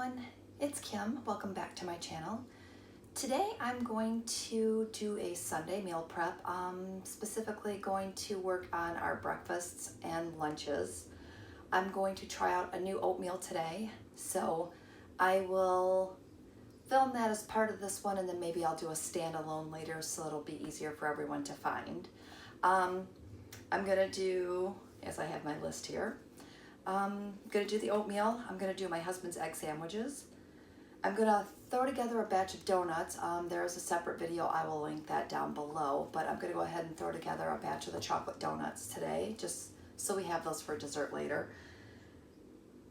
everyone, it's Kim. Welcome back to my channel. Today I'm going to do a Sunday meal prep. Specifically going to work on our breakfasts and lunches. I'm going to try out a new oatmeal today, so I will film that as part of this one, and then maybe I'll do a standalone later so it'll be easier for everyone to find. I'm gonna do, as I have my list here, I'm gonna do the oatmeal. I'm gonna do my husband's egg sandwiches. I'm gonna throw together a batch of donuts. There is a separate video, I will link that down below, but I'm gonna go ahead and throw together a batch of the chocolate donuts today, just so we have those for dessert later.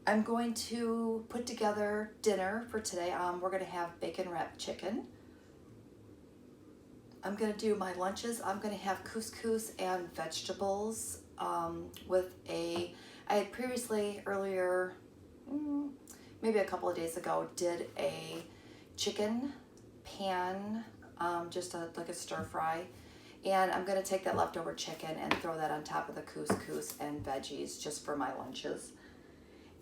I'm going to put together dinner for today. We're gonna have bacon wrapped chicken. I'm gonna do my lunches. I'm gonna have couscous and vegetables with I had previously earlier, maybe a couple of days ago, did a chicken pan, just like a stir fry. And I'm gonna take that leftover chicken and throw that on top of the couscous and veggies just for my lunches.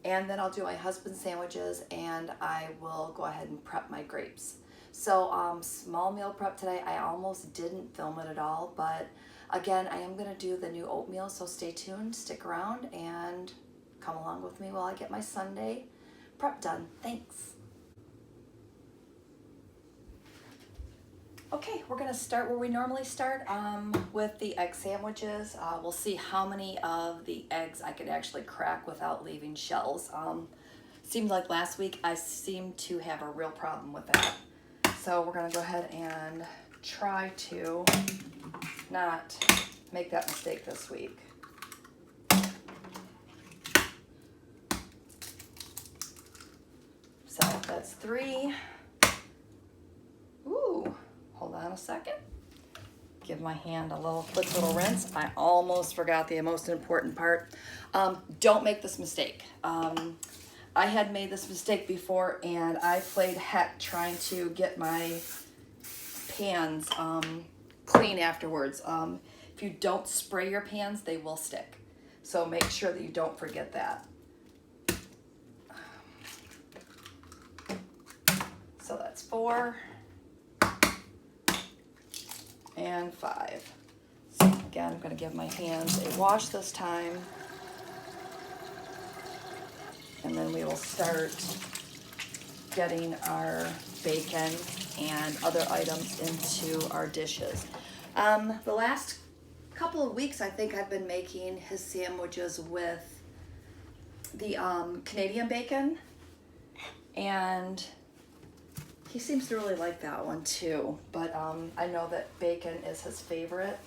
And then I'll do my husband's sandwiches, and I will go ahead and prep my grapes. So small meal prep today. I almost didn't film it at all, but again, I am gonna do the new oatmeal, so stay tuned, stick around, and come along with me while I get my Sunday prep done. Thanks. Okay, we're gonna start where we normally start, with the egg sandwiches. We'll see how many of the eggs I could actually crack without leaving shells. Seemed like last week I seemed to have a real problem with that. So we're gonna go ahead and try to not make that mistake this week. So that's 3. Ooh, hold on a second. Give my hand a quick little rinse. I almost forgot the most important part. Don't make this mistake. I had made this mistake before, and I played heck trying to get my pans clean afterwards. If you don't spray your pans, they will stick. So make sure that you don't forget that. So that's 4 and 5. So again, I'm going to give my hands a wash this time. And then we will start getting our bacon and other items into our dishes. The last couple of weeks, I think I've been making his sandwiches with the Canadian bacon, and he seems to really like that one too, but I know that bacon is his favorite,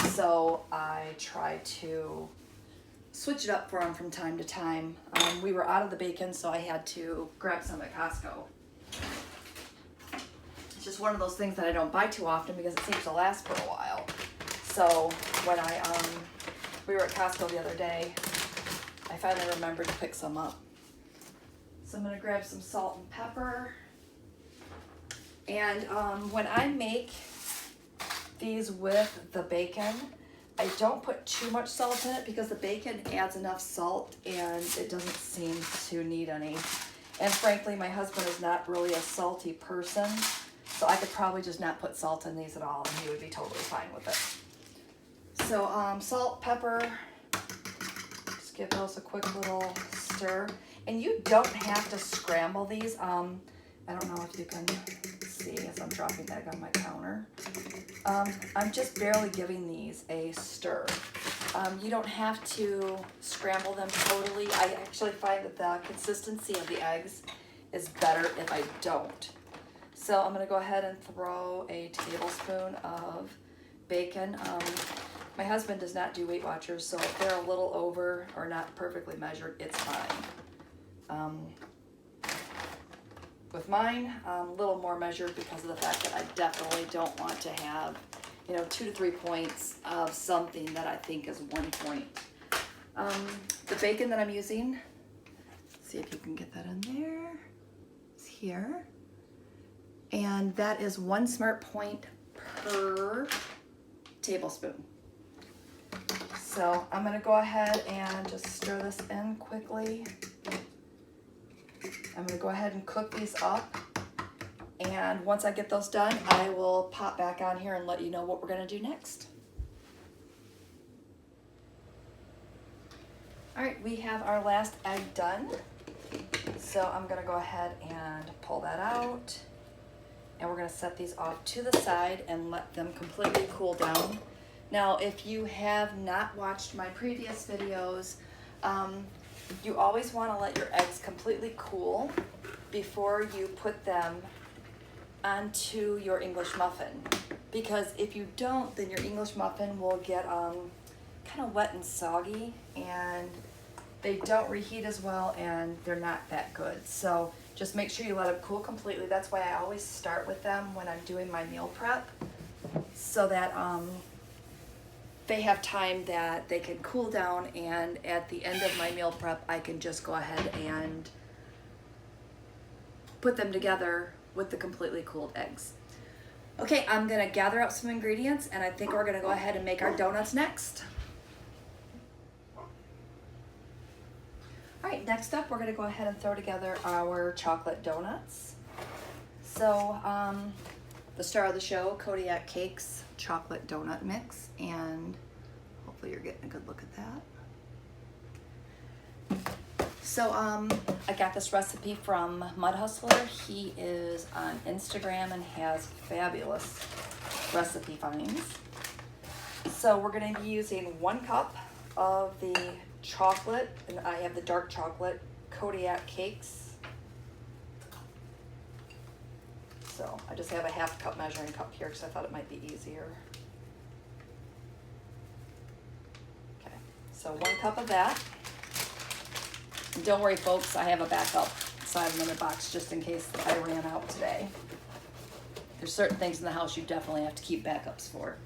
so I try to switch it up for him from time to time. We were out of the bacon, so I had to grab some at Costco. It's just one of those things that I don't buy too often because it seems to last for a while. So when we were at Costco the other day, I finally remembered to pick some up. So I'm gonna grab some salt and pepper. And when I make these with the bacon, I don't put too much salt in it because the bacon adds enough salt and it doesn't seem to need any. And frankly, my husband is not really a salty person, so I could probably just not put salt in these at all and he would be totally fine with it. So salt, pepper, just give those a quick little stir. And you don't have to scramble these. I don't know if you can see as I'm dropping the egg on my counter. I'm just barely giving these a stir. You don't have to scramble them totally. I actually find that the consistency of the eggs is better if I don't. So I'm gonna go ahead and throw a tablespoon of bacon. My husband does not do Weight Watchers, so if they're a little over or not perfectly measured, it's fine. With mine, a little more measured because of the fact that I definitely don't want to have, 2 to 3 points of something that I think is 1 point. The bacon that I'm using, see if you can get that in there, it's here. And that is 1 smart point per tablespoon. So I'm gonna go ahead and just stir this in quickly. I'm gonna go ahead and cook these up. And once I get those done, I will pop back on here and let you know what we're gonna do next. All right, we have our last egg done. So I'm gonna go ahead and pull that out. And we're gonna set these off to the side and let them completely cool down. Now, if you have not watched my previous videos, you always wanna let your eggs completely cool before you put them onto your English muffin. Because if you don't, then your English muffin will get kind of wet and soggy, and they don't reheat as well, and they're not that good. So just make sure you let them cool completely. That's why I always start with them when I'm doing my meal prep, so that they have time that they can cool down, and at the end of my meal prep, I can just go ahead and put them together with the completely cooled eggs. Okay, I'm gonna gather up some ingredients, and I think we're gonna go ahead and make our donuts next. All right, next up, we're gonna go ahead and throw together our chocolate donuts. So, the star of the show, Kodiak Cakes chocolate donut mix, and hopefully you're getting a good look at that. So, I got this recipe from Mud Hustler. He is on Instagram and has fabulous recipe finds. So we're gonna be using 1 cup of the chocolate, and I have the dark chocolate Kodiak cakes. So I just have a 1/2 cup measuring cup here because I thought it might be easier. Okay, so 1 cup of that. And don't worry folks, I have a backup, so I have another box just in case I ran out today. There's certain things in the house you definitely have to keep backups for.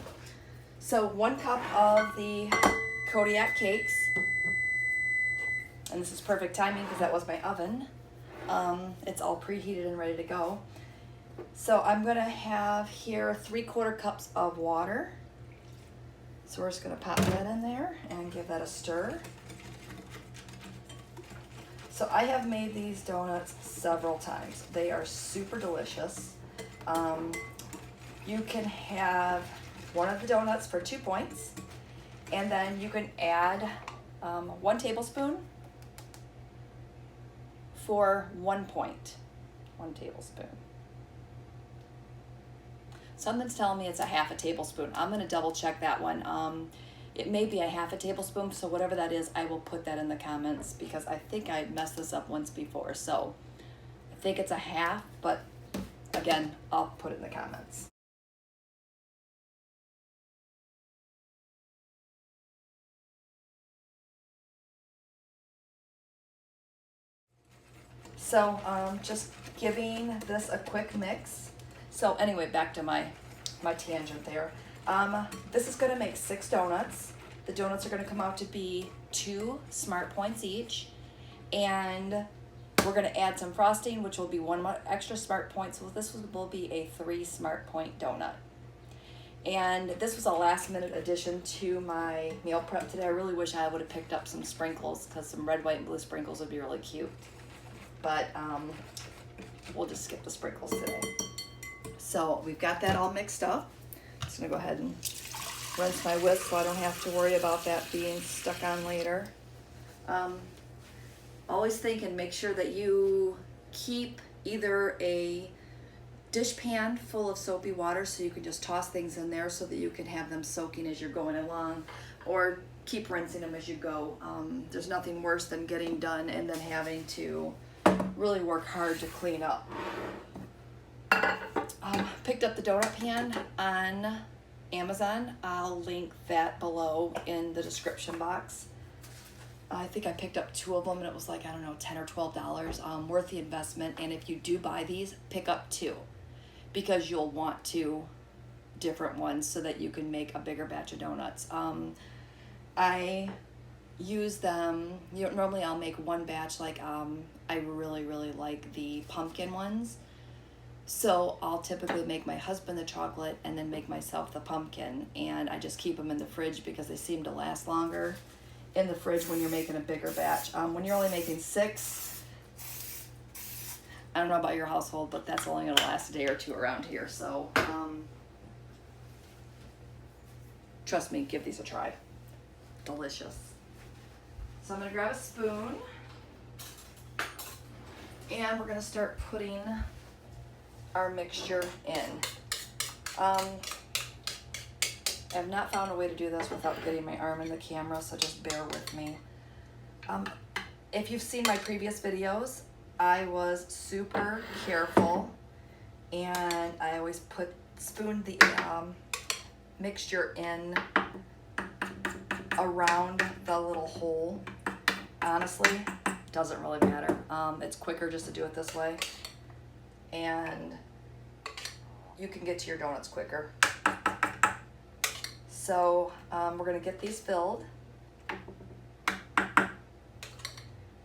So 1 cup of the Kodiak cakes. And this is perfect timing because that was my oven. It's all preheated and ready to go. So I'm gonna have here 3/4 cups of water. So we're just gonna pop that in there and give that a stir. So I have made these donuts several times. They are super delicious. You can have one of the donuts for 2 points, and then you can add 1 tablespoon for 1 point. 1 tablespoon. Something's telling me it's a 1/2 tablespoon. I'm gonna double check that one. It may be a 1/2 tablespoon, so whatever that is, I will put that in the comments because I think I messed this up once before. So I think it's a 1/2, but again, I'll put it in the comments. So just giving this a quick mix. So anyway, back to my tangent there. This is gonna make 6 donuts. The donuts are gonna come out to be 2 smart points each. And we're gonna add some frosting, which will be 1 extra smart point. So this will be a 3 smart point donut. And this was a last minute addition to my meal prep today. I really wish I would have picked up some sprinkles because some red, white, and blue sprinkles would be really cute. But we'll just skip the sprinkles today. So we've got that all mixed up. Just gonna go ahead and rinse my whisk so I don't have to worry about that being stuck on later. Always think and make sure that you keep either a dish pan full of soapy water so you can just toss things in there so that you can have them soaking as you're going along, or keep rinsing them as you go. There's nothing worse than getting done and then having to really work hard to clean up. Picked up the donut pan on Amazon. I'll link that below in the description box. I think I picked up 2 of them and it was like, I don't know, $10 or $12, worth the investment. And if you do buy these, pick up 2 because you'll want 2 different ones so that you can make a bigger batch of donuts. I use them, normally I'll make 1 batch, like I really like the pumpkin ones. So I'll typically make my husband the chocolate and then make myself the pumpkin, and I just keep them in the fridge because they seem to last longer in the fridge when you're making a bigger batch. When you're only making 6, I don't know about your household, but that's only gonna last a day or two around here. So, trust me, give these a try. Delicious. So I'm gonna grab a spoon and we're gonna start putting our mixture in. I have not found a way to do this without getting my arm in the camera, so just bear with me. If you've seen my previous videos, I was super careful and I always spooned the mixture in around the little hole. Honestly, doesn't really matter. It's quicker just to do it this way, and you can get to your donuts quicker. So we're gonna get these filled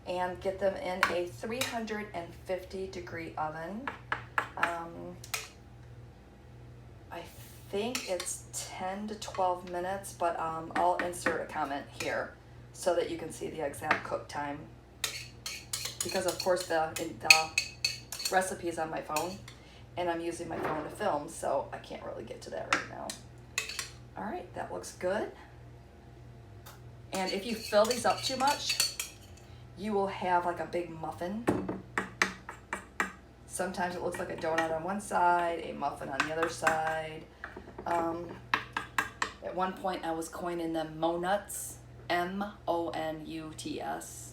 and get them in a 350-degree oven. I think it's 10 to 12 minutes, but I'll insert a comment here so that you can see the exact cook time. Because of course the recipe is on my phone and I'm using my phone to film, so I can't really get to that right now. All right, that looks good. And if you fill these up too much, you will have like a big muffin. Sometimes it looks like a donut on one side, a muffin on the other side. At one point I was coining them Monuts, M-O-N-U-T-S,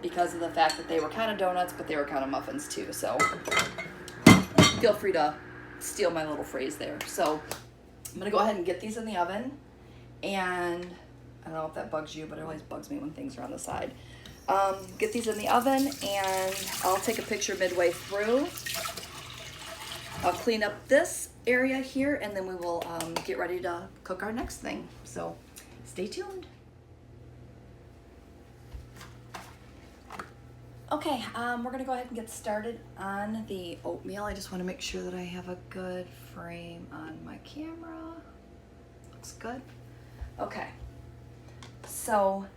because of the fact that they were kind of donuts, but they were kind of muffins too. So feel free to steal my little phrase there. So I'm gonna go ahead and get these in the oven, and I don't know if that bugs you, but it always bugs me when things are on the side. Get these in the oven, and I'll take a picture midway through. I'll clean up this area here, and then we will get ready to cook our next thing. So stay tuned. Okay, we're gonna go ahead and get started on the oatmeal. I just want to make sure that I have a good frame on my camera. Looks good. Okay, so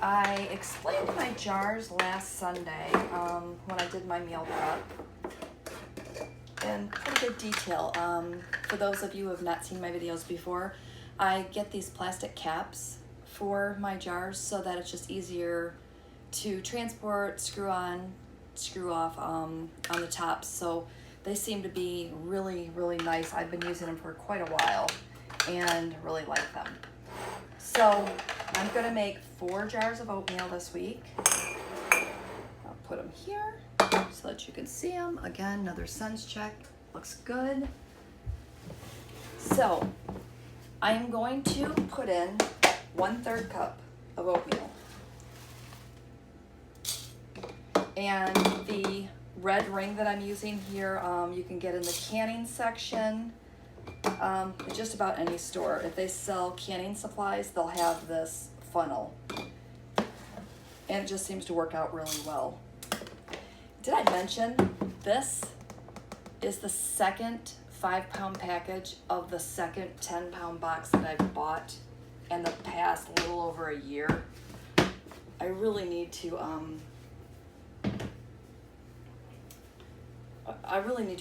I explained my jars last Sunday when I did my meal prep in pretty good detail. For those of you who have not seen my videos before, I get these plastic caps for my jars so that it's just easier to transport, screw on, screw off on the tops. So they seem to be really, really nice. I've been using them for quite a while and really like them. So I'm gonna make 4 jars of oatmeal this week. I'll put them here so that you can see them. Again, another sense check. Looks good. So I'm going to put in 1/3 cup of oatmeal. And the red ring that I'm using here, you can get in the canning section. Just about any store. If they sell canning supplies, they'll have this funnel. And it just seems to work out really well. Did I mention this is the second 5-pound package of the second 10-pound box that I've bought in the past little over a year? I really need to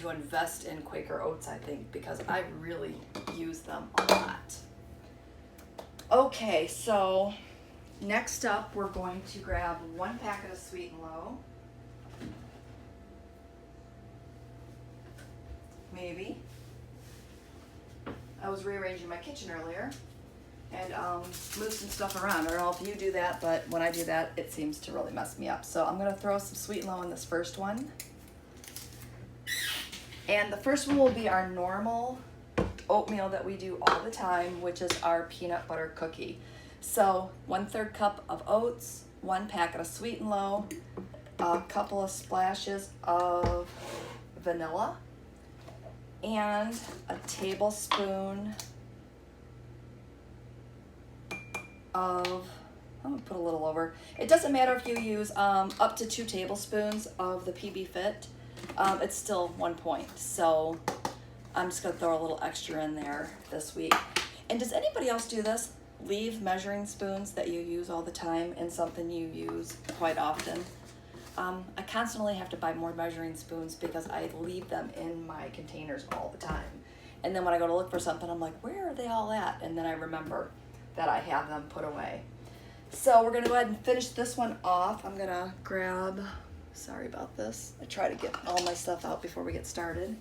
invest in Quaker Oats, I think, because I really use them a lot. Okay, so next up we're going to grab 1 packet of Sweet and Low. Maybe. I was rearranging my kitchen earlier and moved some stuff around. I don't know if you do that, but when I do that, it seems to really mess me up. So I'm gonna throw some Sweet and Low in this first one. And the first one will be our normal oatmeal that we do all the time, which is our peanut butter cookie. So 1/3 cup of oats, 1 packet of Sweet and Low, a couple of splashes of vanilla, and a tablespoon of, I'm gonna put a little over. It doesn't matter if you use up to 2 tablespoons of the PB Fit. It's still 1 point, so I'm just gonna throw a little extra in there this week. And does anybody else do this? Leave measuring spoons that you use all the time in something you use quite often. I constantly have to buy more measuring spoons because I leave them in my containers all the time. And then when I go to look for something, I'm like, where are they all at? And then I remember that I have them put away. So we're gonna go ahead and finish this one off. I'm gonna grab, sorry about this. I try to get all my stuff out before we get started.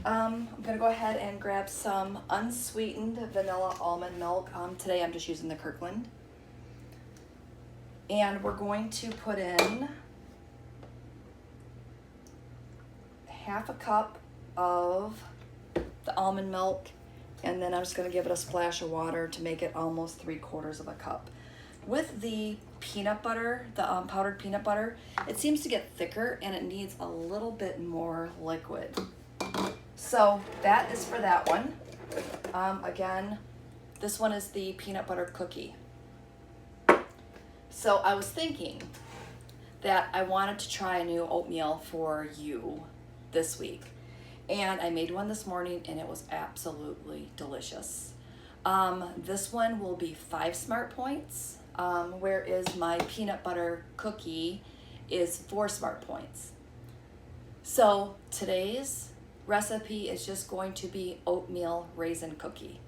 I'm gonna go ahead and grab some unsweetened vanilla almond milk. Today I'm just using the Kirkland. And we're going to put in half a cup of the almond milk, and then I'm just going to give it a splash of water to make it almost 3/4 of a cup. With the peanut butter, the powdered peanut butter, it seems to get thicker and it needs a little bit more liquid. So that is for that one. Again, this one is the peanut butter cookie. So I was thinking that I wanted to try a new oatmeal for you this week. And I made one this morning and it was absolutely delicious. This one will be 5 smart points, whereas my peanut butter cookie is 4 smart points. So today's recipe is just going to be oatmeal raisin cookie.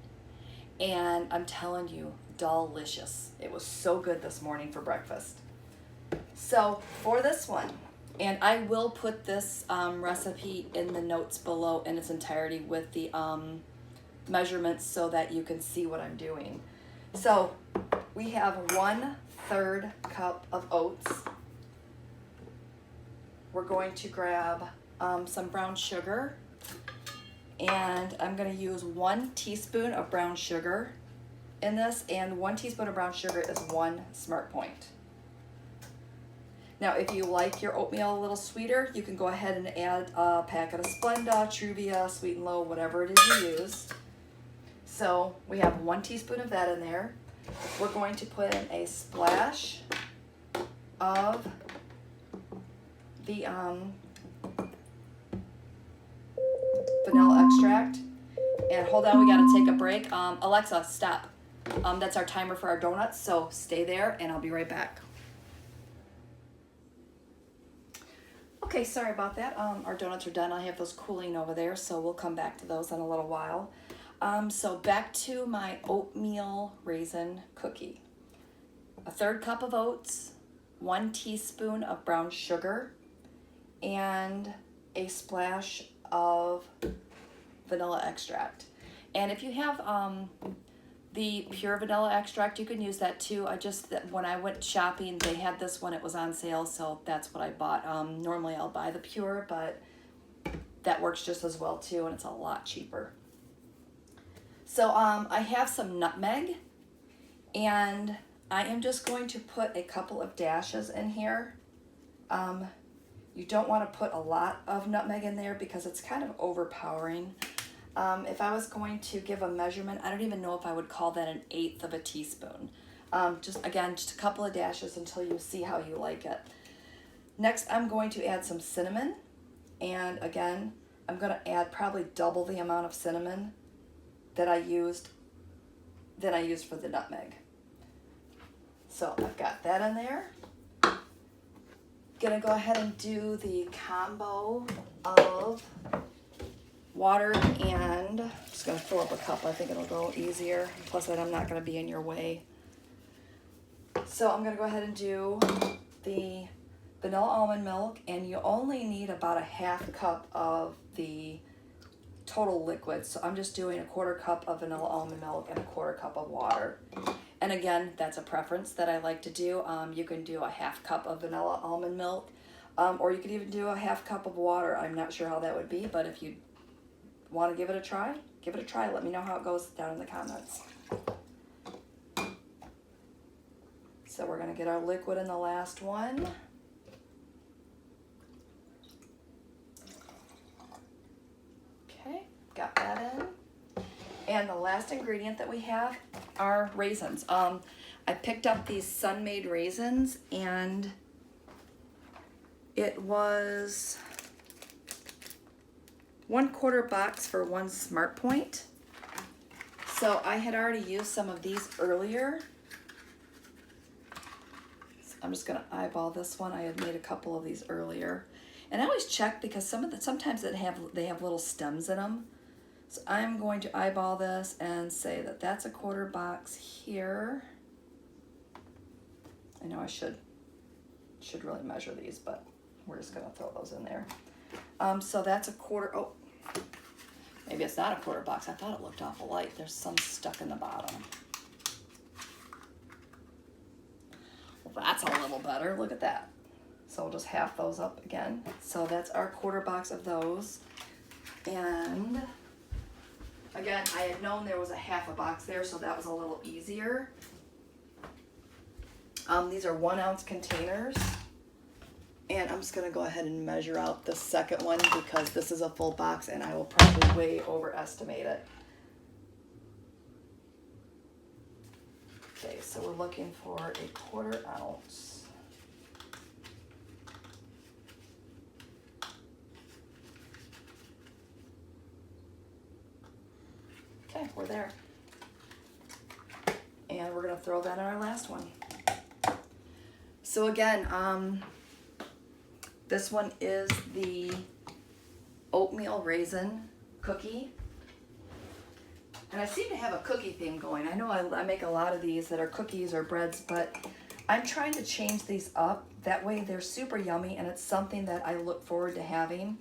And I'm telling you, delicious. It was so good this morning for breakfast. So for this one, and I will put this recipe in the notes below in its entirety with the measurements so that you can see what I'm doing. So we have 1/3 cup of oats. We're going to grab some brown sugar, and I'm going to use 1 teaspoon of brown sugar in this, and 1 teaspoon of brown sugar is 1 smart point. Now, if you like your oatmeal a little sweeter, you can go ahead and add a packet of Splenda, Truvia, Sweet and Low, whatever it is you use. So we have 1 teaspoon of that in there. We're going to put in a splash of the vanilla extract. And hold on, we gotta take a break. Alexa, stop. That's our timer for our donuts, so stay there and I'll be right back. Okay, sorry about that. Our donuts are done. I have those cooling over there, so we'll come back to those in a little while. So back to my oatmeal raisin cookie. 1/3 cup of oats, 1 teaspoon of brown sugar, and a splash of vanilla extract. And if you have the pure vanilla extract, you can use that too. When I went shopping, they had this one, it was on sale, so that's what I bought. Normally I'll buy the pure, but that works just as well too, and it's a lot cheaper. So I have some nutmeg, and I am just going to put a couple of dashes in here. You don't want to put a lot of nutmeg in there because it's kind of overpowering. If I was going to give a measurement, I don't even know if I would call that 1/8 of a teaspoon. Just a couple of dashes until you see how you like it. Next, I'm going to add some cinnamon. And again, I'm going to add probably double the amount of cinnamon that I used for the nutmeg. So I've got that in there. Gonna go ahead and do the combo of water, and I'm just going to fill up a cup. I think it'll go easier. Plus, I'm not going to be in your way. So I'm going to go ahead and do the vanilla almond milk, and you only need about 1/2 cup of the total liquid. So I'm just doing 1/4 cup of vanilla almond milk and 1/4 cup of water. And again, that's a preference that I like to do. You can do 1/2 cup of vanilla almond milk, or you could even do 1/2 cup of water. I'm not sure how that would be, but if you want to give it a try? Give it a try. Let me know how it goes down in the comments. So we're going to get our liquid in the last one. Okay, got that in. And the last ingredient that we have are raisins. I picked up these sun-made raisins, and it was 1/4 box for 1 smart point. So I had already used some of these earlier. So I'm just gonna eyeball this one. I had made a couple of these earlier. And I always check because sometimes they have little stems in them. So I'm going to eyeball this and say that that's a 1/4 box here. I know I should really measure these, but we're just gonna throw those in there. So that's a 1/4, oh, maybe it's not a 1/4 box. I thought it looked awful light. There's some stuck in the bottom. Well, that's a little better, look at that. So we'll just half those up again. So that's our 1/4 box of those. And again, I had known there was a half a box there, so that was a little easier. These are 1 ounce containers. And I'm just gonna go ahead and measure out the second one because this is a full box and I will probably way overestimate it. Okay, so we're looking for a 1/4 ounce. Okay, we're there. And we're gonna throw that in our last one. So again, this one is the Oatmeal Raisin cookie. And I seem to have a cookie theme going. I know I make a lot of these that are cookies or breads, but I'm trying to change these up. That way they're super yummy and it's something that I look forward to having.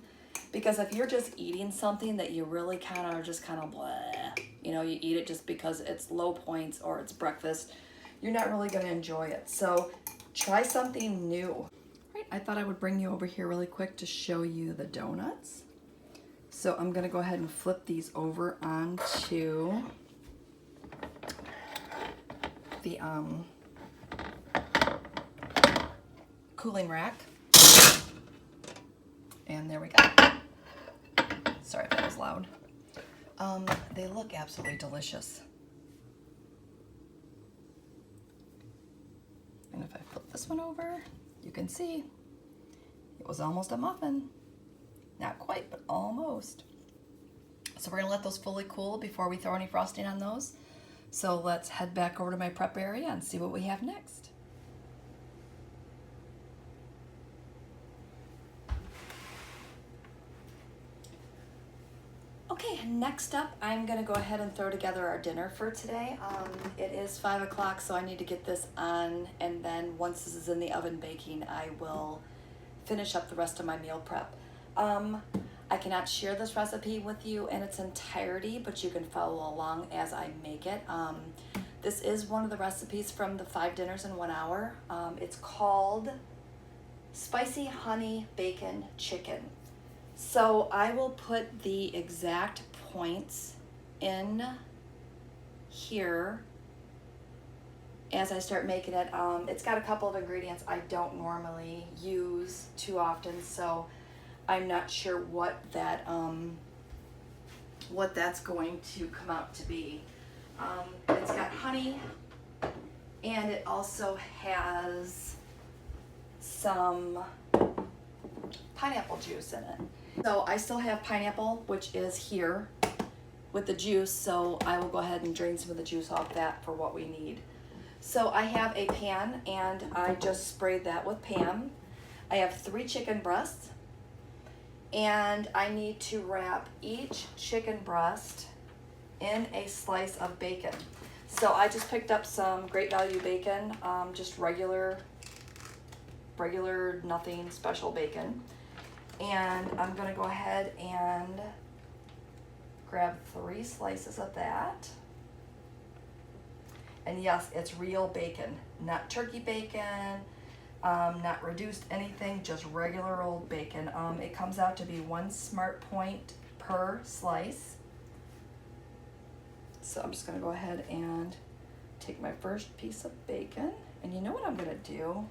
Because if you're just eating something that you really kind of are just kind of blah, you know, you eat it just because it's low points or it's breakfast, you're not really going to enjoy it. So try something new. Right, I thought I would bring you over here really quick to show you the donuts. So I'm going to go ahead and flip these over onto the cooling rack. And there we go. Sorry if that was loud. They look absolutely delicious. And if I flip this one over, you can see it was almost a muffin. Not quite, but almost. So we're gonna let those fully cool before we throw any frosting on those. So let's head back over to my prep area and see what we have next. Okay, next up, I'm gonna go ahead and throw together our dinner for today. It is 5 o'clock, so I need to get this on, and then once this is in the oven baking, I will finish up the rest of my meal prep. I cannot share this recipe with you in its entirety, but you can follow along as I make it. This is one of the recipes from the 5 Dinners in 1 Hour. It's called Spicy Honey Bacon Chicken. So I will put the exact points in here as I start making it. It's got a couple of ingredients I don't normally use too often, so I'm not sure what that's going to come out to be. It's got honey, and it also has some pineapple juice in it. So I still have pineapple, which is here with the juice, so I will go ahead and drain some of the juice off that for what we need. So I have a pan, and I just sprayed that with Pam. I have 3 chicken breasts, and I need to wrap each chicken breast in a slice of bacon. So I just picked up some Great Value bacon, just regular, nothing special bacon. And I'm gonna go ahead and grab 3 slices of that. And yes, it's real bacon, not turkey bacon, not reduced anything, just regular old bacon. It comes out to be 1 smart point per slice. So I'm just gonna go ahead and take my first piece of bacon. And you know what I'm gonna do?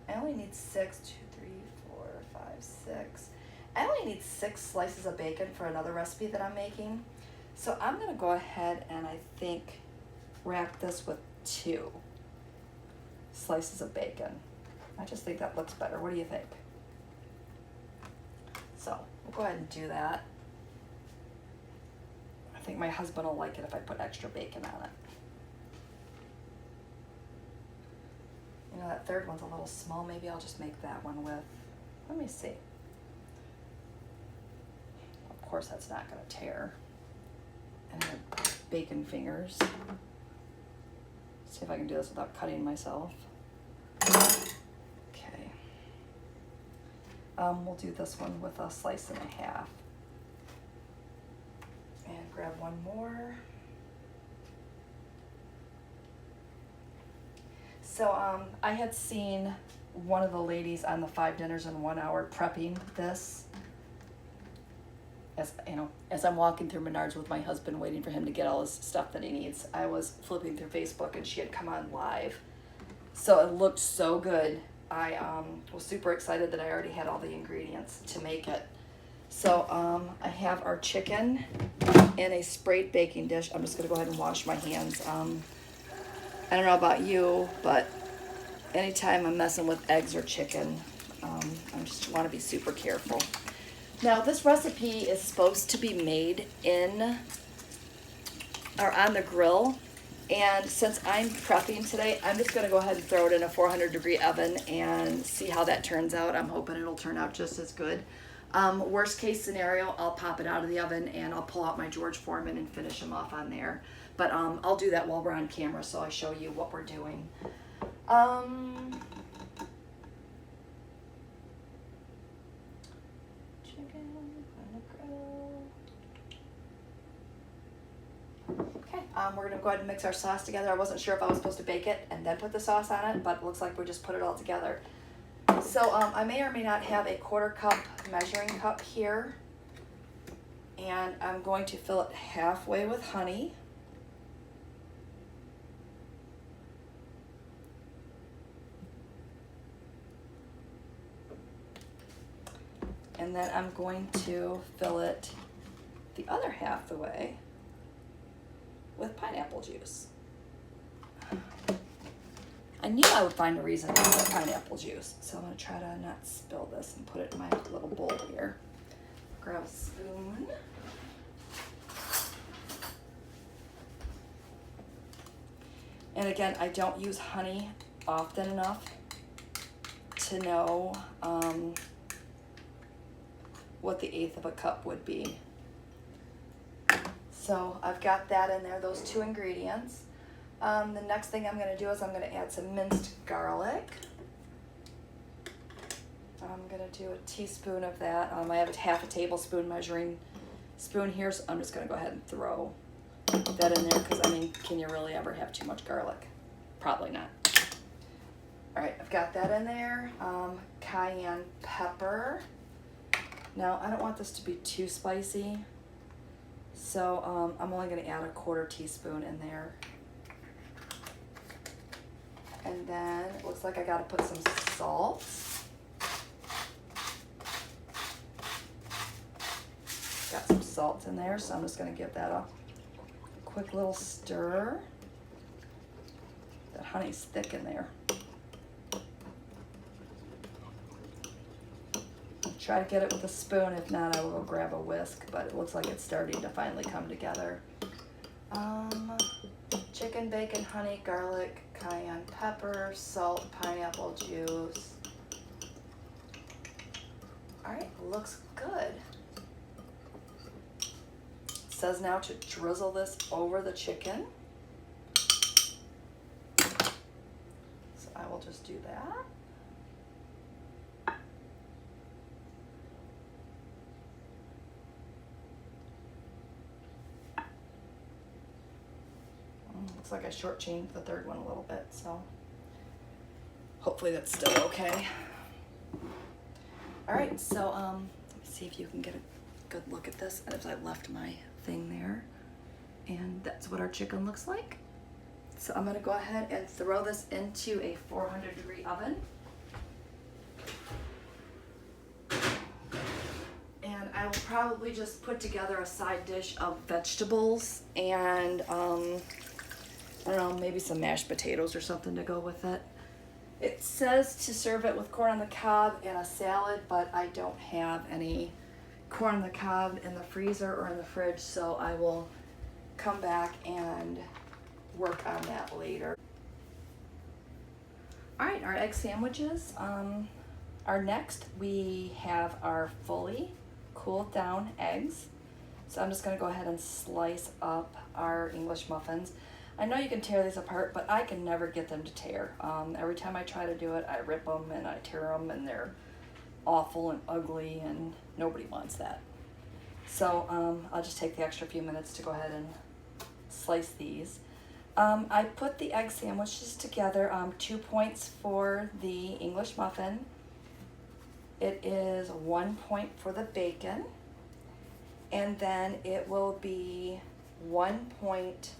I only need 6, 2, 3, 4, 5, 6. I only need 6 slices of bacon for another recipe that I'm making. So I'm gonna go ahead and I think wrap this with 2 slices of bacon. I just think that looks better. What do you think? So we'll go ahead and do that. I think my husband will like it if I put extra bacon on it. know, that third one's a little small. Maybe I'll just make that one with, let me see. Of course, that's not gonna tear. And I have bacon fingers. See if I can do this without cutting myself. Okay. We'll do this one with a slice and a half. And grab one more. So I had seen one of the ladies on the 5 Dinners in 1 Hour prepping this. As you know, as I'm walking through Menards with my husband waiting for him to get all his stuff that he needs, I was flipping through Facebook and she had come on live. So it looked so good. I was super excited that I already had all the ingredients to make it. So I have our chicken in a sprayed baking dish. I'm just gonna go ahead and wash my hands. I don't know about you, but anytime I'm messing with eggs or chicken, I just want to be super careful. Now, this recipe is supposed to be made in or on the grill, and since I'm prepping today, I'm just going to go ahead and throw it in a 400-degree oven and see how that turns out. I'm hoping it'll turn out just as good. Worst case scenario, I'll pop it out of the oven and I'll pull out my George Foreman and finish them off on there. But I'll do that while we're on camera, so I show you what we're doing. Chicken on the grill. Okay, we're gonna go ahead and mix our sauce together. I wasn't sure if I was supposed to bake it and then put the sauce on it, but it looks like we just put it all together. So I may or may not have a 1/4 cup measuring cup here, and I'm going to fill it halfway with honey. And then I'm going to fill it the other half the way with pineapple juice. I knew I would find a reason to put pineapple juice, so I'm going to try to not spill this and put it in my little bowl here. Grab a spoon. And again, I don't use honey often enough to know what the 1/8 of a cup would be. So I've got that in there, those 2 ingredients. The next thing I'm going to do is I'm going to add some minced garlic. I'm going to do a teaspoon of that. I have a 1/2 tablespoon measuring spoon here, so I'm just going to go ahead and throw that in there because, I mean, can you really ever have too much garlic? Probably not. All right, I've got that in there. Cayenne pepper. Now, I don't want this to be too spicy, so I'm only going to add a 1/4 teaspoon in there. And then it looks like I got to put some salt. Got some salt in there, so I'm just going to give that a quick little stir. That honey's thick in there. Try to get it with a spoon. If not, I will go grab a whisk, but it looks like it's starting to finally come together. Chicken, bacon, honey, garlic, cayenne pepper, salt, pineapple juice. All right, looks good. It says now to drizzle this over the chicken. So I will just do that. Looks like I shortchanged the third one a little bit, so hopefully that's still okay. All right, so let me see if you can get a good look at this as I left my thing there. And that's what our chicken looks like. So I'm gonna go ahead and throw this into a 400-degree oven. And I will probably just put together a side dish of vegetables and I don't know, maybe some mashed potatoes or something to go with it. It says to serve it with corn on the cob and a salad, but I don't have any corn on the cob in the freezer or in the fridge, so I will come back and work on that later. All right, right, our egg sandwiches are next. We have our fully cooled down eggs. So I'm just gonna go ahead and slice up our English muffins. I know you can tear these apart, but I can never get them to tear. Every time I try to do it, I rip them and I tear them, and they're awful and ugly, and nobody wants that. So I'll just take the extra few minutes to go ahead and slice these. I put the egg sandwiches together, 2 points for the English muffin. It is 1 point for the bacon, and then it will be 1 point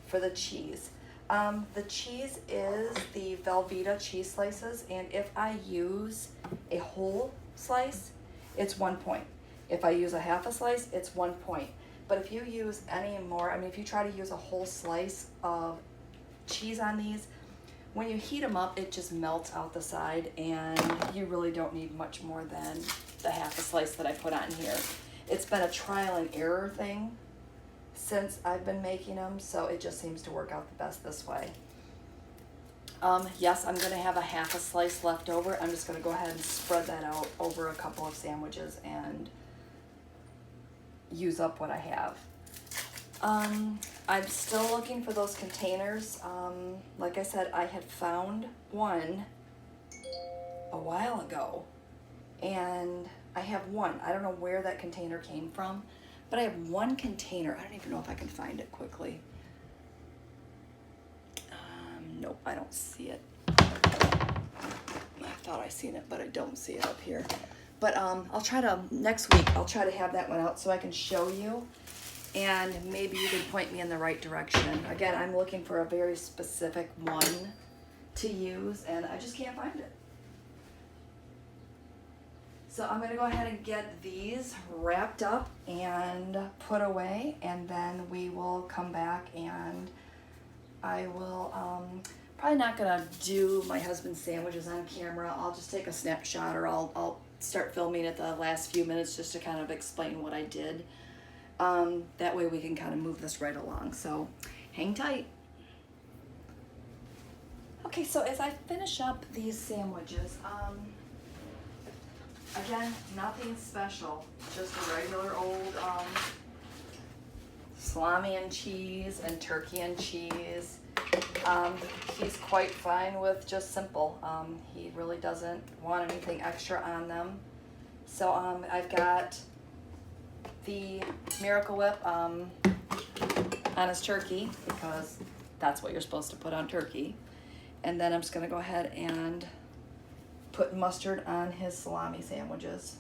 for the cheese. The cheese is the Velveeta cheese slices, and if I use a whole slice, it's 1 point. If I use a half a slice, it's 1 point. But if you use any more, I mean, if you try to use a whole slice of cheese on these, when you heat them up, it just melts out the side, and you really don't need much more than the half a slice that I put on here. It's been a trial and error thing since I've been making them, so it just seems to work out the best this way. Yes, I'm gonna have a half a slice left over. I'm just gonna go ahead and spread that out over a couple of sandwiches and use up what I have. I'm still looking for those containers. Like I said, I had found one a while ago, and I have one. I don't know where that container came from, but I have one container. I don't even know if I can find it quickly. Nope, I don't see it. I thought I seen it, but I don't see it up here. But I'll try to, next week, I'll try to have that one out so I can show you, and maybe you can point me in the right direction. Again, I'm looking for a very specific one to use, and I just can't find it. So I'm gonna go ahead and get these wrapped up and put away, and then we will come back, and I will, probably not gonna do my husband's sandwiches on camera. I'll just take a snapshot, or I'll start filming at the last few minutes just to kind of explain what I did. That way we can kind of move this right along. So hang tight. Okay, so as I finish up these sandwiches, again, nothing special, just a regular old salami and cheese and turkey and cheese. He's quite fine with just simple. He really doesn't want anything extra on them. So I've got the Miracle Whip on his turkey, because that's what you're supposed to put on turkey. And then I'm just gonna go ahead and put mustard on his salami sandwiches.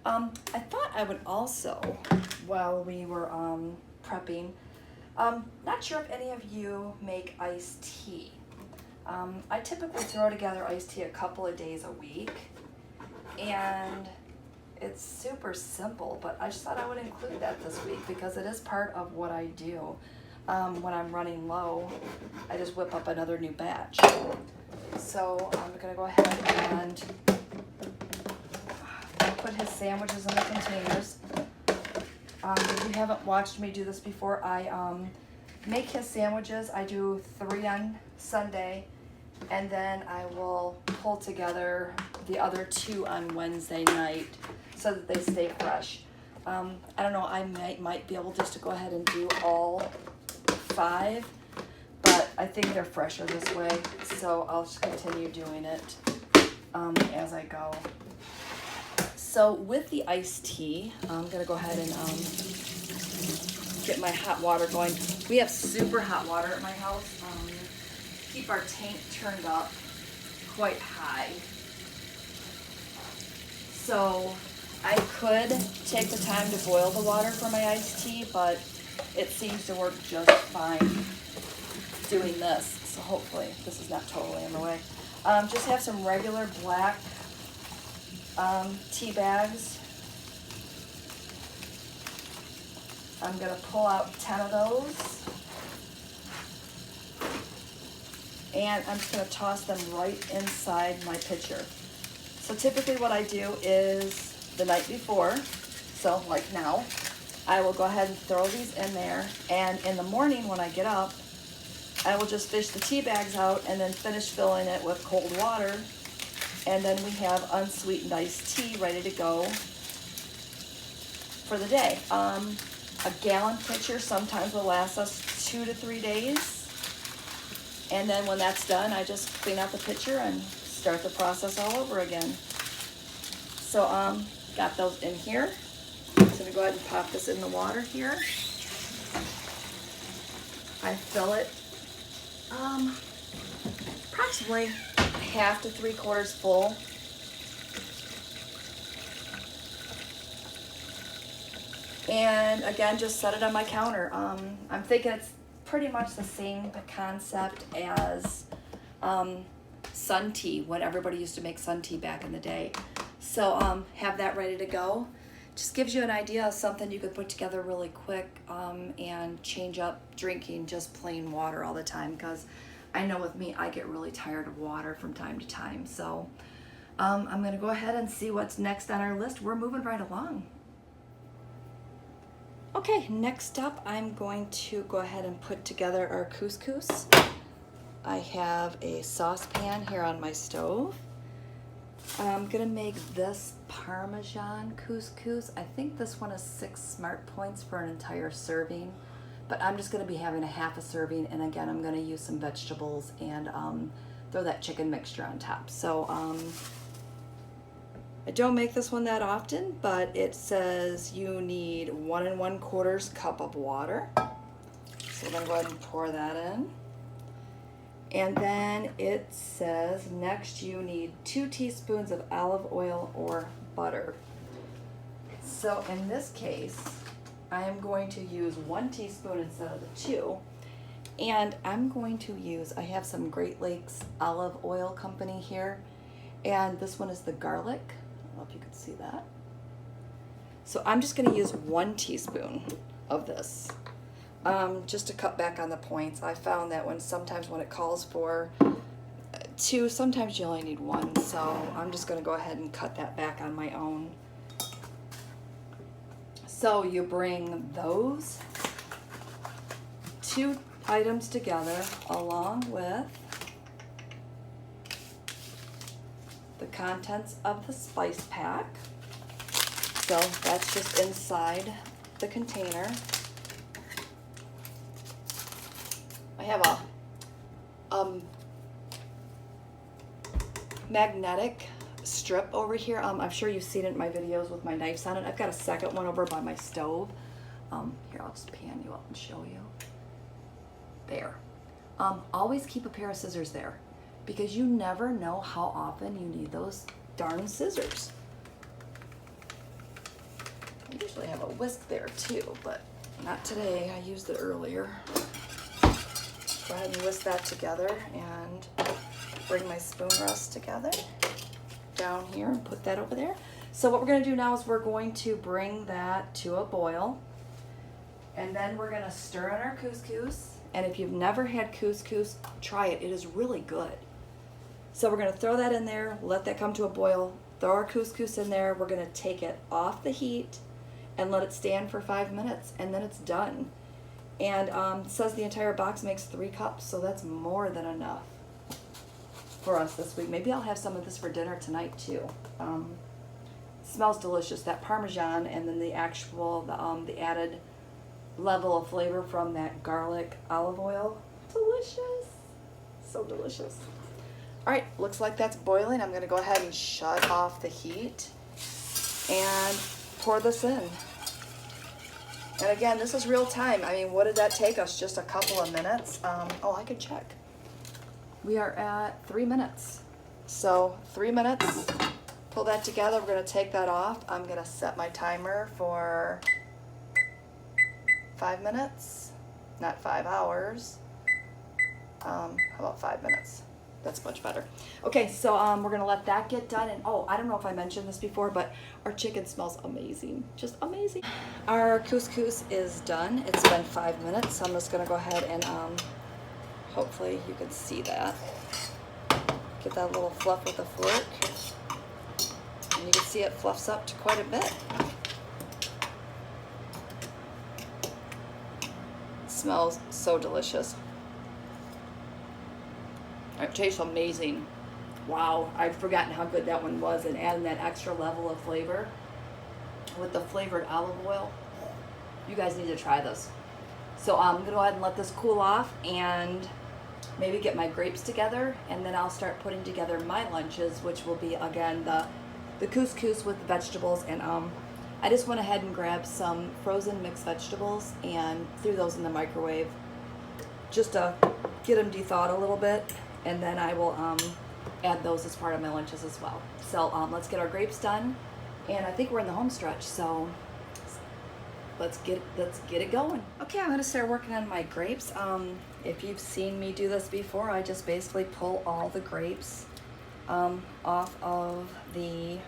I thought I would also, while we were prepping, not sure if any of you make iced tea. I typically throw together iced tea a couple of days a week, and it's super simple, but I just thought I would include that this week because it is part of what I do. When I'm running low, I just whip up another new batch. So I'm gonna go ahead and put his sandwiches in the containers. If you haven't watched me do this before, I make his sandwiches. I do 3 on Sunday, and then I will pull together the other 2 on Wednesday night so that they stay fresh. I don't know, I might be able just to go ahead and do all 5, but I think they're fresher this way, so I'll just continue doing it as I go. So with the iced tea, I'm gonna go ahead and get my hot water going. We have super hot water at my house. Keep our tank turned up quite high. So I could take the time to boil the water for my iced tea, but it seems to work just fine doing this. So hopefully this is not totally in the way. Just have some regular black tea bags. I'm gonna pull out 10 of those, and I'm just gonna toss them right inside my pitcher. So typically what I do is the night before, so like now, I will go ahead and throw these in there. And in the morning when I get up, I will just fish the tea bags out and then finish filling it with cold water. And then we have unsweetened iced tea ready to go for the day. A gallon pitcher sometimes will last us 2 to 3 days. And then when that's done, I just clean out the pitcher and start the process all over again. So got those in here. I'm just gonna go ahead and pop this in the water here. I fill it approximately half to 3/4 full. And again, just set it on my counter. I'm thinking it's pretty much the same concept as sun tea, when everybody used to make sun tea back in the day. So have that ready to go. Just gives you an idea of something you could put together really quick and change up drinking just plain water all the time, because I know with me, I get really tired of water from time to time. So I'm gonna go ahead and see what's next on our list. We're moving right along. Okay, next up, I'm going to go ahead and put together our couscous. I have a saucepan here on my stove. I'm gonna make this Parmesan Couscous. I think this one is 6 smart points for an entire serving, but I'm just gonna be having a half a serving, and again, I'm gonna use some vegetables and throw that chicken mixture on top. So I don't make this one that often, but it says you need 1 1/4 cup of water. So we're gonna go ahead and pour that in. And then it says next you need 2 teaspoons of olive oil or butter. So in this case, I am going to use 1 teaspoon instead of the 2. And I'm going to use, I have some Great Lakes Olive Oil Company here. And this one is the garlic. I don't know if you can see that. So I'm just gonna use 1 teaspoon of this. Just to cut back on the points. I found that sometimes when it calls for 2, sometimes you only need 1. So I'm just gonna go ahead and cut that back on my own. So you bring those 2 items together along with the contents of the spice pack. So that's just inside the container. I have a magnetic strip over here. I'm sure you've seen it in my videos with my knives on it. I've got a second one over by my stove. Here, I'll just pan you up and show you. There. Always keep a pair of scissors there, because you never know how often you need those darn scissors. I usually have a whisk there too, but not today. I used it earlier. Go ahead and whisk that together and bring my spoon rest together down here and put that over there. So what we're gonna do now is we're going to bring that to a boil, and then we're gonna stir in our couscous. And if you've never had couscous, try it. It is really good. So we're gonna throw that in there, let that come to a boil, throw our couscous in there. We're gonna take it off the heat and let it stand for 5 minutes, and then it's done. And it says the entire box makes 3 cups, so that's more than enough for us this week. Maybe I'll have some of this for dinner tonight too. Smells delicious, that Parmesan, and then the actual, the added level of flavor from that garlic olive oil. Delicious, so delicious. All right, looks like that's boiling. I'm gonna go ahead and shut off the heat and pour this in. And again, this is real time. I mean, what did that take us? Just a couple of minutes. Oh, I can check. We are at 3 minutes. So 3 minutes, pull that together. We're gonna take that off. I'm gonna set my timer for 5 minutes, not 5 hours. How about 5 minutes? That's much better. Okay, so we're gonna let that get done. And oh, I don't know if I mentioned this before, but our chicken smells amazing, just amazing. Our couscous is done. It's been 5 minutes, so I'm just gonna go ahead and hopefully you can see that. Get that little fluff with a fork. And you can see it fluffs up to quite a bit. smells so delicious. It tastes amazing. Wow, I'd forgotten how good that one was, and adding that extra level of flavor with the flavored olive oil. You guys need to try this. So I'm gonna go ahead and let this cool off and maybe get my grapes together, and then I'll start putting together my lunches, which will be, again, the couscous with the vegetables. And I just went ahead and grabbed some frozen mixed vegetables and threw those in the microwave just to get them de-thawed a little bit, and then I will add those as part of my lunches as well. So let's get our grapes done, and I think we're in the home stretch, so let's get it going. Okay, I'm gonna start working on my grapes. If you've seen me do this before, I just basically pull all the grapes off of the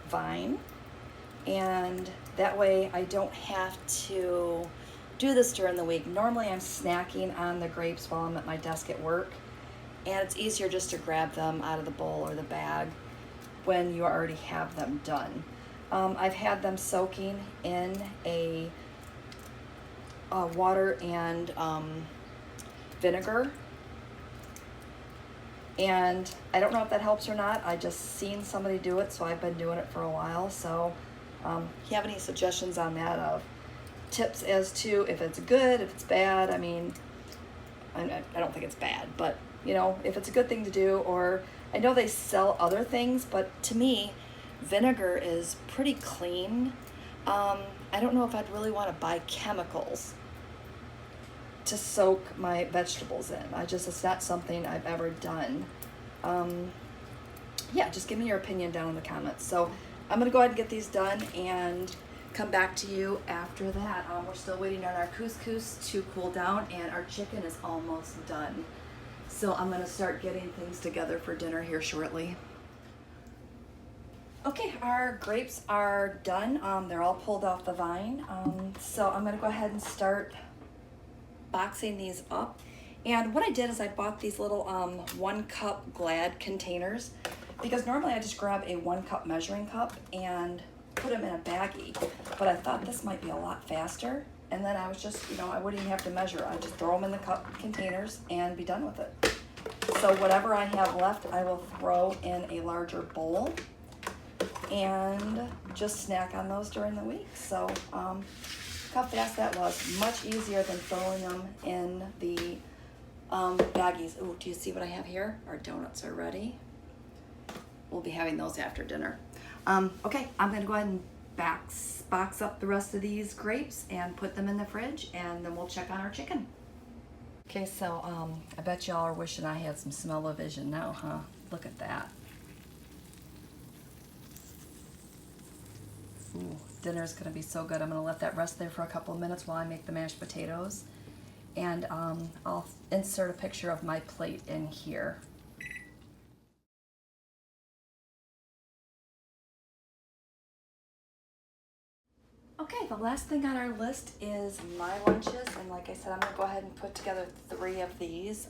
vine, and that way I don't have to do this during the week. Normally I'm snacking on the grapes while I'm at my desk at work, and it's easier just to grab them out of the bowl or the bag when you already have them done. I've had them soaking in a water and vinegar, and I don't know if that helps or not. I just seen somebody do it, so I've been doing it for a while. So if you have any suggestions on that, of tips as to if it's good, if it's bad, I mean, I don't think it's bad, but you know, if it's a good thing to do. Or I know they sell other things, but to me, vinegar is pretty clean. I don't know if I'd really want to buy chemicals to soak my vegetables in. It's not something I've ever done. Yeah, just give me your opinion down in the comments. So I'm gonna go ahead and get these done and come back to you after that. We're still waiting on our couscous to cool down, and our chicken is almost done. So I'm gonna start getting things together for dinner here shortly. Okay, our grapes are done. They're all pulled off the vine. So I'm gonna go ahead and start boxing these up. And what I did is I bought these little 1 cup Glad containers, because normally I just grab a 1 cup measuring cup and put them in a baggie. But I thought this might be a lot faster. And then I was just, you know, I wouldn't even have to measure. I just throw them in the cup containers and be done with it. So whatever I have left, I will throw in a larger bowl and just snack on those during the week. So look how fast that was. Much easier than throwing them in the baggies. Ooh, do you see what I have here? Our donuts are ready. We'll be having those after dinner. Okay, I'm gonna go ahead and box up the rest of these grapes and put them in the fridge, and then we'll check on our chicken. Okay, so I bet y'all are wishing I had some smell-o-vision now, huh? Look at that. Ooh, dinner's gonna be so good. I'm gonna let that rest there for a couple of minutes while I make the mashed potatoes. And I'll insert a picture of my plate in here. Okay, the last thing on our list is my lunches, and like I said, I'm gonna go ahead and put together 3 of these.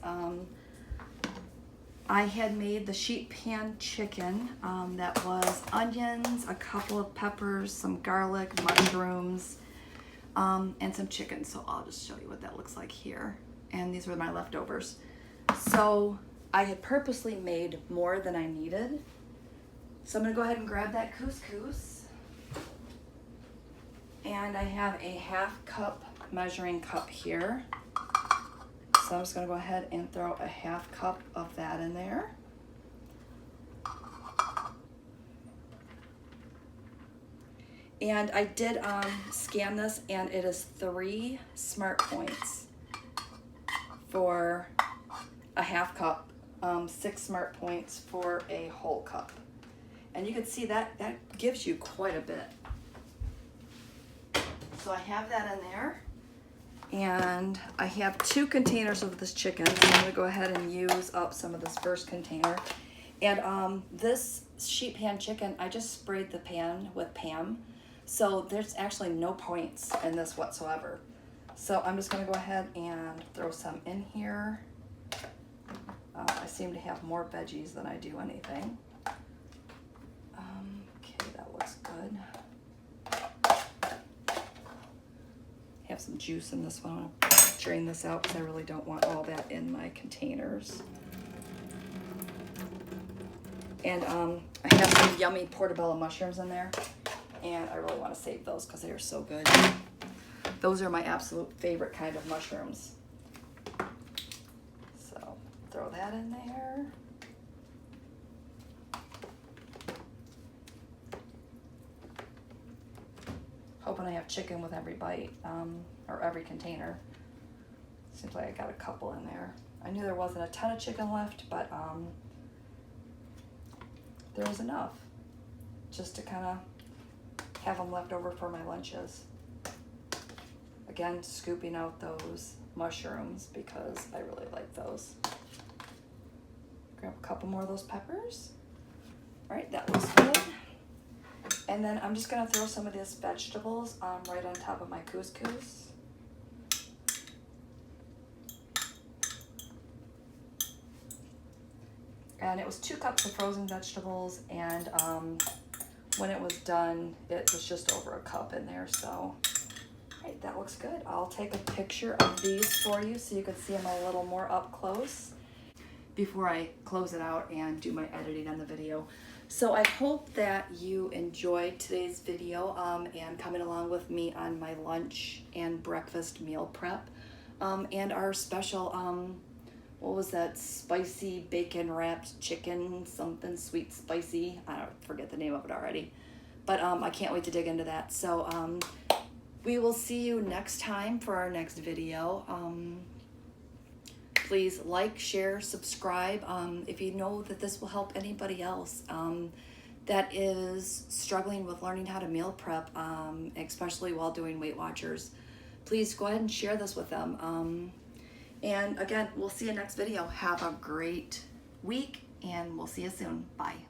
I had made the sheet pan chicken that was onions, a couple of peppers, some garlic, mushrooms, and some chicken. So I'll just show you what that looks like here. And these were my leftovers. So I had purposely made more than I needed. So I'm gonna go ahead and grab that couscous. And I have a 1/2 cup measuring cup here. So I'm just gonna go ahead and throw a 1/2 cup of that in there. And I did scan this, and it is 3 smart points for a 1/2 cup, 6 smart points for a whole cup. And you can see that gives you quite a bit. So I have that in there, and I have 2 containers of this chicken. So I'm gonna go ahead and use up some of this first container. And this sheet pan chicken, I just sprayed the pan with Pam. So there's actually no points in this whatsoever. So I'm just gonna go ahead and throw some in here. I seem to have more veggies than I do anything. Okay, that looks good. Have some juice in this one. I'm gonna drain this out because I really don't want all that in my containers. And I have some yummy portobello mushrooms in there, and I really want to save those because they are so good. Those are my absolute favorite kind of mushrooms. So throw that in there. Hoping I have chicken with every bite, or every container. Seems like I got a couple in there. I knew there wasn't a ton of chicken left, but there was enough just to kind of have them left over for my lunches. Again, scooping out those mushrooms because I really like those. Grab a couple more of those peppers. All right, that looks good. And then I'm just gonna throw some of these vegetables right on top of my couscous. And it was 2 cups of frozen vegetables, and when it was done, it was just over a cup in there, so. Right, that looks good. I'll take a picture of these for you so you can see them a little more up close before I close it out and do my editing on the video. So I hope that you enjoyed today's video and coming along with me on my lunch and breakfast meal prep and our special, what was that, spicy bacon wrapped chicken, something sweet spicy. I don't forget the name of it already, but I can't wait to dig into that. So we will see you next time for our next video. Please like, share, subscribe if you know that this will help anybody else that is struggling with learning how to meal prep, especially while doing Weight Watchers. Please go ahead and share this with them. And again, we'll see you next video. Have a great week, and we'll see you soon. Bye.